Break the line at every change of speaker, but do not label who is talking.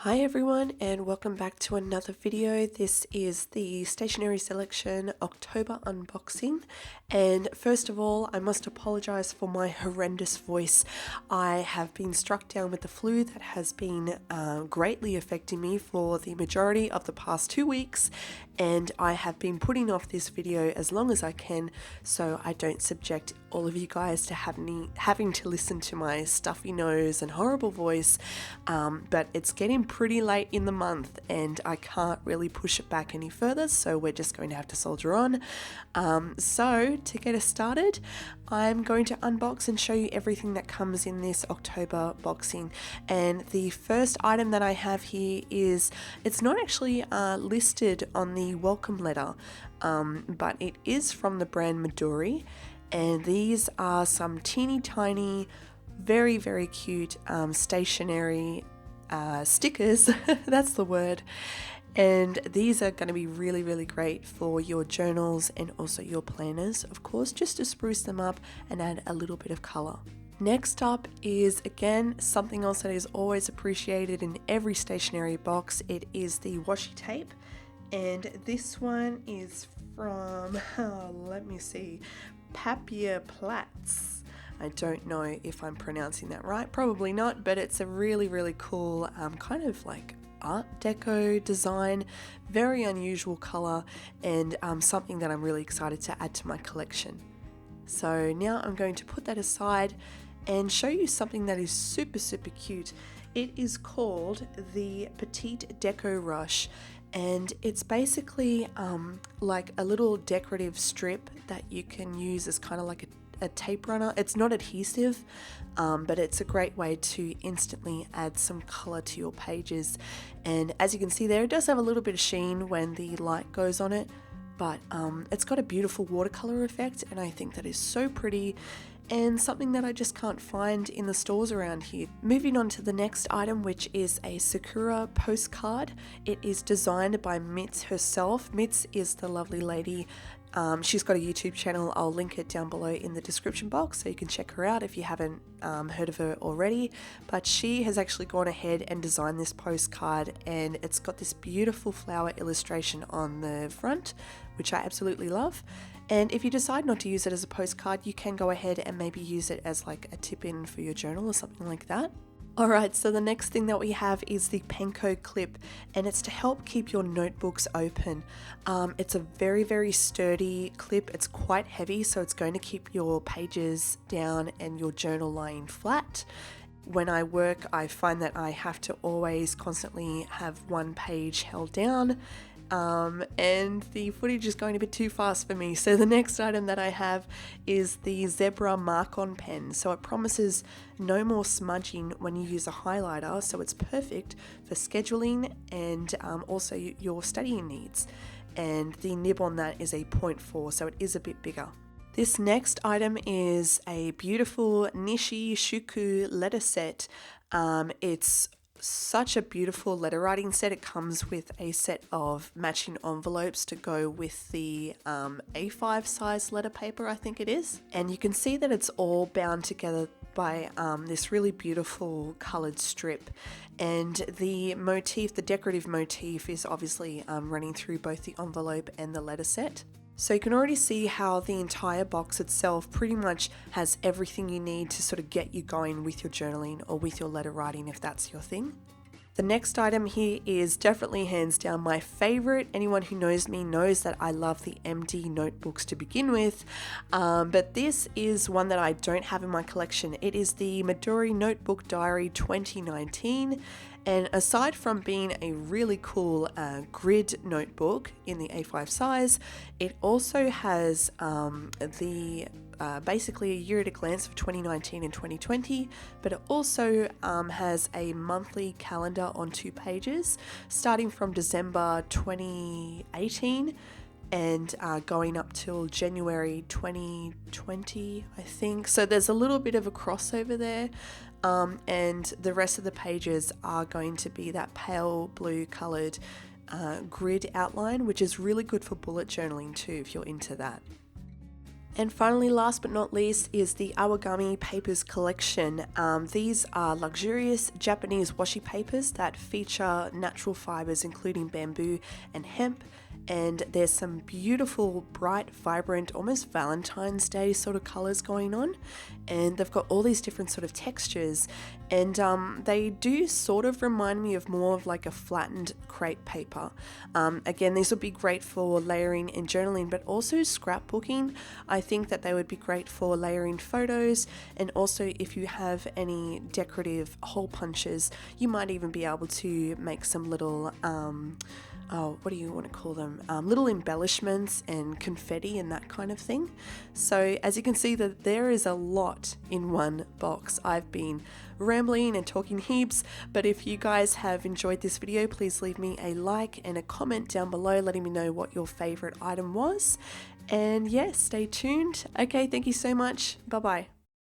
Hi everyone and welcome back to another video. This is the Stationery Selection October unboxing, and first of all I must apologize for my horrendous voice. I have been struck down with the flu that has been greatly affecting me for the majority of the past 2 weeks, and I have been putting off this video as long as I can so I don't subject all of you guys to having to listen to my stuffy nose and horrible voice, but it's getting pretty late in the month and I can't really push it back any further, so we're just going to have to soldier on. So to get us started, I'm going to unbox and show you everything that comes in this October boxing. And the first item that I have here is, it's not actually listed on the welcome letter, but it is from the brand Midori, and these are some teeny tiny, very, very cute stationery stickers, that's the word. And these are going to be really, really great for your journals and also your planners, of course, just to spruce them up and add a little bit of color. Next up is, again, something else that is always appreciated in every stationery box. It is the washi tape, and this one is from, let me see, Papier Platz. I don't know if I'm pronouncing that right, probably not, but it's a really, really cool kind of like Art Deco design, very unusual color, and something that I'm really excited to add to my collection. So now I'm going to put that aside and show you something that is super, super cute. It is called the Petite Deco Rush, and it's basically like a little decorative strip that you can use as kind of like a tape runner. It's not adhesive, but it's a great way to instantly add some color to your pages. And as you can see there, it does have a little bit of sheen when the light goes on it, but it's got a beautiful watercolor effect, and I think that is so pretty and something that I just can't find in the stores around here. Moving on to the next item, which is a Sakura postcard. It is designed by Mitz herself. Mitz is the lovely lady. She's got a YouTube channel. I'll link it down below in the description box so you can check her out if you haven't heard of her already. But she has actually gone ahead and designed this postcard, and it's got this beautiful flower illustration on the front, which I absolutely love. And if you decide not to use it as a postcard, you can go ahead and maybe use it as like a tip-in for your journal or something like that. Alright, so the next thing that we have is the Penco clip, and it's to help keep your notebooks open. It's a very, very sturdy clip. It's quite heavy, so it's going to keep your pages down and your journal lying flat. When I work, I find that I have to always constantly have one page held down, and the footage is going a bit too fast for me. So the next item that I have is the Zebra Mark-On pen. So it promises no more smudging when you use a highlighter, so it's perfect for scheduling and also your studying needs. And the nib on that is a 0.4, so it is a bit bigger. This next item is a beautiful Nishi Shuku letter set. It's such a beautiful letter writing set. It comes with a set of matching envelopes to go with the A5 size letter paper, I think it is. And you can see that it's all bound together by this really beautiful colored strip. And the motif, the decorative motif, is obviously running through both the envelope and the letter set. So you can already see how the entire box itself pretty much has everything you need to sort of get you going with your journaling or with your letter writing if that's your thing. The next item here is definitely hands down my favorite. Anyone who knows me knows that I love the MD notebooks to begin with, but this is one that I don't have in my collection. It is the Midori Notebook Diary 2019. And aside from being a really cool grid notebook in the A5 size, it also has basically a year at a glance of 2019 and 2020, but it also has a monthly calendar on 2 pages, starting from December 2018 and going up till January 2020, I think. So there's a little bit of a crossover there. And the rest of the pages are going to be that pale blue coloured grid outline, which is really good for bullet journaling too if you're into that. And finally, last but not least, is the Awagami Papers collection. These are luxurious Japanese washi papers that feature natural fibers including bamboo and hemp. And there's some beautiful, bright, vibrant, almost Valentine's Day sort of colors going on. And they've got all these different sort of textures. And they do sort of remind me of more of like a flattened crepe paper. Again, these would be great for layering and journaling, but also scrapbooking. I think that they would be great for layering photos. And also if you have any decorative hole punches, you might even be able to make some little what do you want to call them? Little embellishments and confetti and that kind of thing. So as you can see, that there is a lot in one box. I've been rambling and talking heaps, but if you guys have enjoyed this video, please leave me a like and a comment down below letting me know what your favorite item was. And yes, stay tuned. Okay, thank you so much. Bye bye.